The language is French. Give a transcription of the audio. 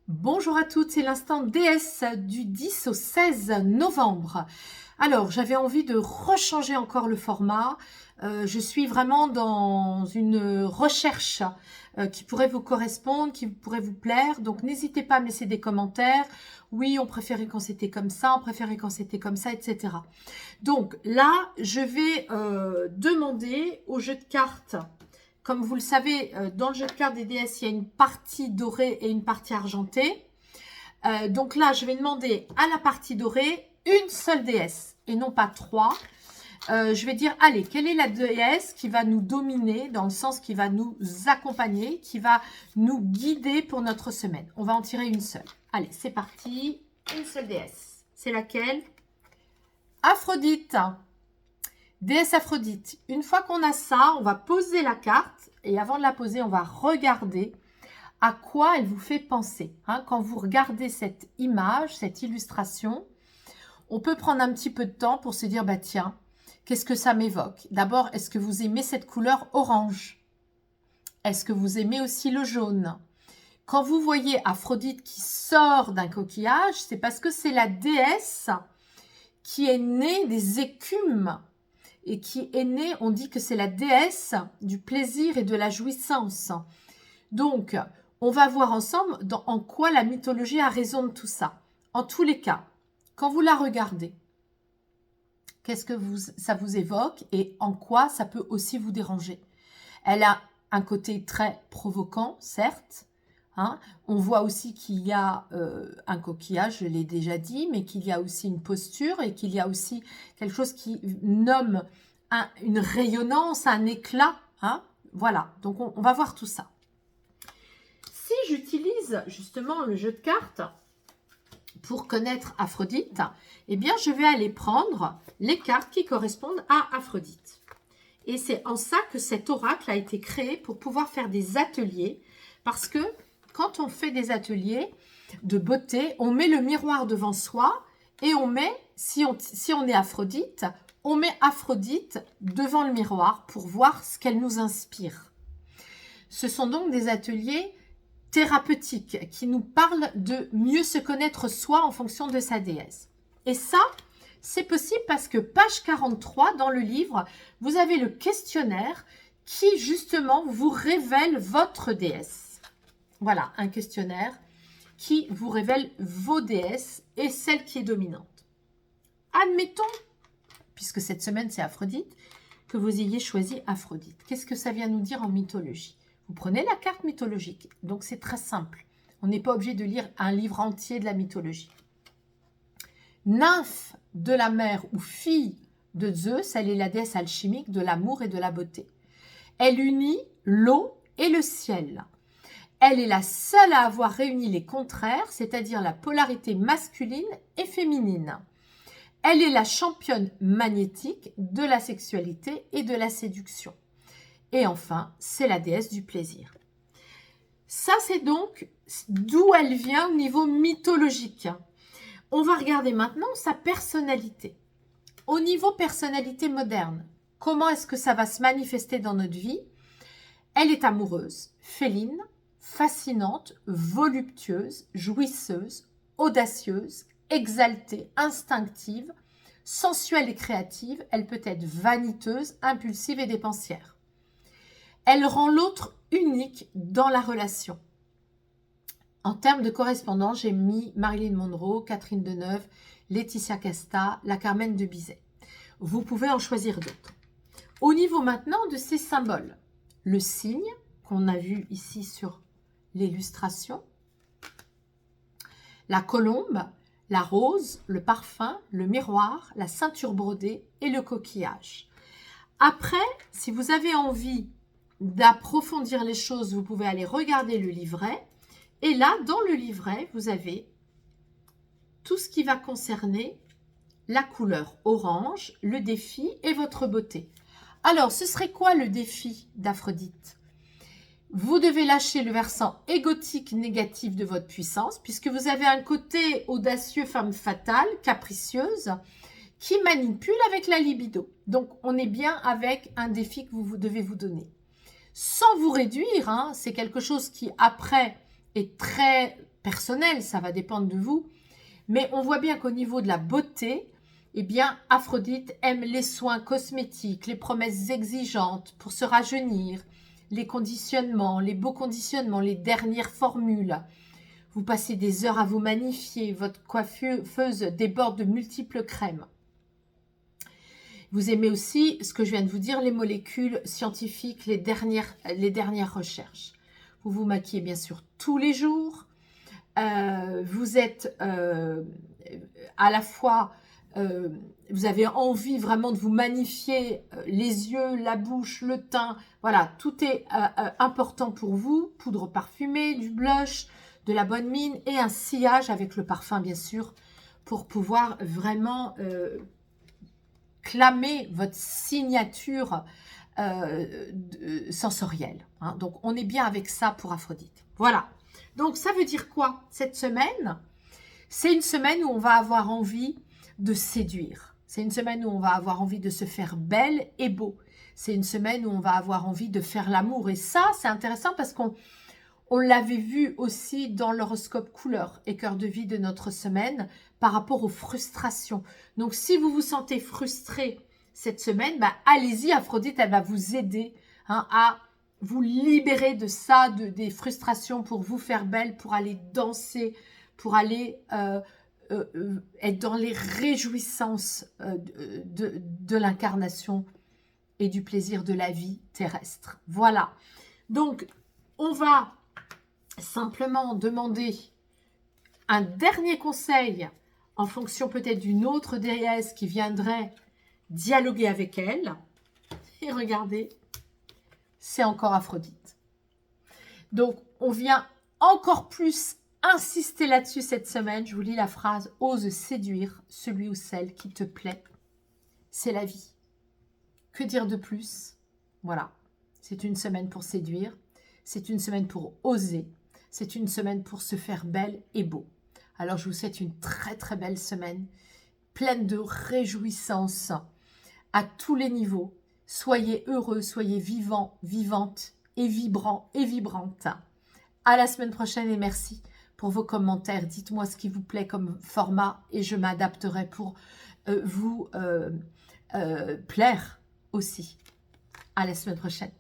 Bonjour à toutes, c'est l'instant déesse du 10 au 16 novembre. Alors, j'avais envie de rechanger encore le format. Je suis vraiment dans une recherche qui pourrait vous correspondre, qui pourrait vous plaire. Donc, n'hésitez pas à me laisser des commentaires. Oui, on préférait quand c'était comme ça, on préférait quand c'était comme ça, etc. Donc là, je vais demander au jeu de cartes. Comme vous le savez, dans le jeu de cartes des déesses, il y a une partie dorée et une partie argentée. Donc là, je vais demander à la partie dorée une seule déesse et non pas trois. Je vais dire, allez, quelle est la déesse qui va nous dominer, dans le sens qui va nous accompagner, qui va nous guider pour notre semaine. On va en tirer une seule. Allez, c'est parti. Une seule déesse. C'est laquelle? Aphrodite. Déesse Aphrodite. Une fois qu'on a ça, on va poser la carte. Et avant de la poser, on va regarder à quoi elle vous fait penser. Quand vous regardez cette image, cette illustration, on peut prendre un petit peu de temps pour se dire, bah tiens, qu'est-ce que ça m'évoque? D'abord, est-ce que vous aimez cette couleur orange? Est-ce que vous aimez aussi le jaune? Quand vous voyez Aphrodite qui sort d'un coquillage, c'est parce que c'est la déesse qui est née des écumes et qui est née, on dit que c'est la déesse du plaisir et de la jouissance. Donc, on va voir ensemble en quoi la mythologie a raison de tout ça. En tous les cas, quand vous la regardez, qu'est-ce que ça vous évoque et en quoi ça peut aussi vous déranger? Elle a un côté très provoquant, certes. On voit aussi qu'il y a un coquillage, je l'ai déjà dit, mais qu'il y a aussi une posture et qu'il y a aussi quelque chose qui nomme une rayonnance, un éclat. Voilà, donc on va voir tout ça. Si j'utilise justement le jeu de cartes pour connaître Aphrodite, eh bien je vais aller prendre les cartes qui correspondent à Aphrodite. Et c'est en ça que cet oracle a été créé pour pouvoir faire des ateliers, parce que quand on fait des ateliers de beauté, on met le miroir devant soi et on met, si on est Aphrodite, on met Aphrodite devant le miroir pour voir ce qu'elle nous inspire. Ce sont donc des ateliers thérapeutiques qui nous parlent de mieux se connaître soi en fonction de sa déesse. Et ça, c'est possible parce que page 43 dans le livre, vous avez le questionnaire qui justement vous révèle votre déesse. Voilà, un questionnaire qui vous révèle vos déesses et celle qui est dominante. Admettons, puisque cette semaine c'est Aphrodite, que vous ayez choisi Aphrodite. Qu'est-ce que ça vient nous dire en mythologie? Vous prenez la carte mythologique, donc c'est très simple. On n'est pas obligé de lire un livre entier de la mythologie. Nymphe de la mer ou fille de Zeus, elle est la déesse alchimique de l'amour et de la beauté. Elle unit l'eau et le ciel. Elle est la seule à avoir réuni les contraires, c'est-à-dire la polarité masculine et féminine. Elle est la championne magnétique de la sexualité et de la séduction. Et enfin, c'est la déesse du plaisir. Ça, c'est donc d'où elle vient au niveau mythologique. On va regarder maintenant sa personnalité. Au niveau personnalité moderne, comment est-ce que ça va se manifester dans notre vie? Elle est amoureuse, féline, fascinante, voluptueuse, jouisseuse, audacieuse, exaltée, instinctive, sensuelle et créative. Elle peut être vaniteuse, impulsive et dépensière. Elle rend l'autre unique dans la relation. En termes de correspondance, j'ai mis Marilyn Monroe, Catherine Deneuve, Laetitia Casta, la Carmen de Bizet. Vous pouvez en choisir d'autres. Au niveau maintenant de ces symboles, le cygne qu'on a vu ici sur l'illustration, la colombe, la rose, le parfum, le miroir, la ceinture brodée et le coquillage. Après, si vous avez envie d'approfondir les choses, vous pouvez aller regarder le livret. Et là, dans le livret, vous avez tout ce qui va concerner la couleur orange, le défi et votre beauté. Alors, ce serait quoi le défi d'Aphrodite? Vous devez lâcher le versant égotique négatif de votre puissance, puisque vous avez un côté audacieux, femme fatale, capricieuse, qui manipule avec la libido. Donc, on est bien avec un défi que vous devez vous donner. Sans vous réduire, c'est quelque chose qui après est très personnel, ça va dépendre de vous. Mais on voit bien qu'au niveau de la beauté, eh bien, Aphrodite aime les soins cosmétiques, les promesses exigeantes pour se rajeunir, les conditionnements, les beaux conditionnements, les dernières formules. Vous passez des heures à vous magnifier, votre coiffeuse déborde de multiples crèmes. Vous aimez aussi, ce que je viens de vous dire, les molécules scientifiques, les dernières recherches. Vous vous maquillez bien sûr tous les jours. Vous êtes à la fois, vous avez envie vraiment de vous magnifier les yeux, la bouche, le teint. Voilà, tout est important pour vous. Poudre parfumée, du blush, de la bonne mine et un sillage avec le parfum bien sûr pour pouvoir vraiment clamer votre signature sensorielle. Hein. Donc, on est bien avec ça pour Aphrodite. Voilà. Donc, ça veut dire quoi cette semaine? C'est une semaine où on va avoir envie de séduire. C'est une semaine où on va avoir envie de se faire belle et beau. C'est une semaine où on va avoir envie de faire l'amour. Et ça, c'est intéressant parce qu'on l'avait vu aussi dans l'horoscope couleur et cœur de vie de notre semaine par rapport aux frustrations. Donc, si vous vous sentez frustré cette semaine, bah, allez-y, Aphrodite, elle va vous aider hein, à vous libérer de ça, des frustrations pour vous faire belle, pour aller danser, pour aller être dans les réjouissances de l'incarnation et du plaisir de la vie terrestre. Voilà. Donc, on va simplement demander un dernier conseil en fonction peut-être d'une autre déesse qui viendrait dialoguer avec elle. Et regardez, c'est encore Aphrodite. Donc, on vient encore plus insister là-dessus cette semaine. Je vous lis la phrase « Ose séduire celui ou celle qui te plaît. C'est la vie. » Que dire de plus? Voilà, c'est une semaine pour séduire. C'est une semaine pour oser. C'est une semaine pour se faire belle et beau. Alors, je vous souhaite une très, très belle semaine, pleine de réjouissances à tous les niveaux. Soyez heureux, soyez vivants, vivantes et vibrants et vibrantes. À la semaine prochaine et merci pour vos commentaires. Dites-moi ce qui vous plaît comme format et je m'adapterai pour vous plaire aussi. À la semaine prochaine.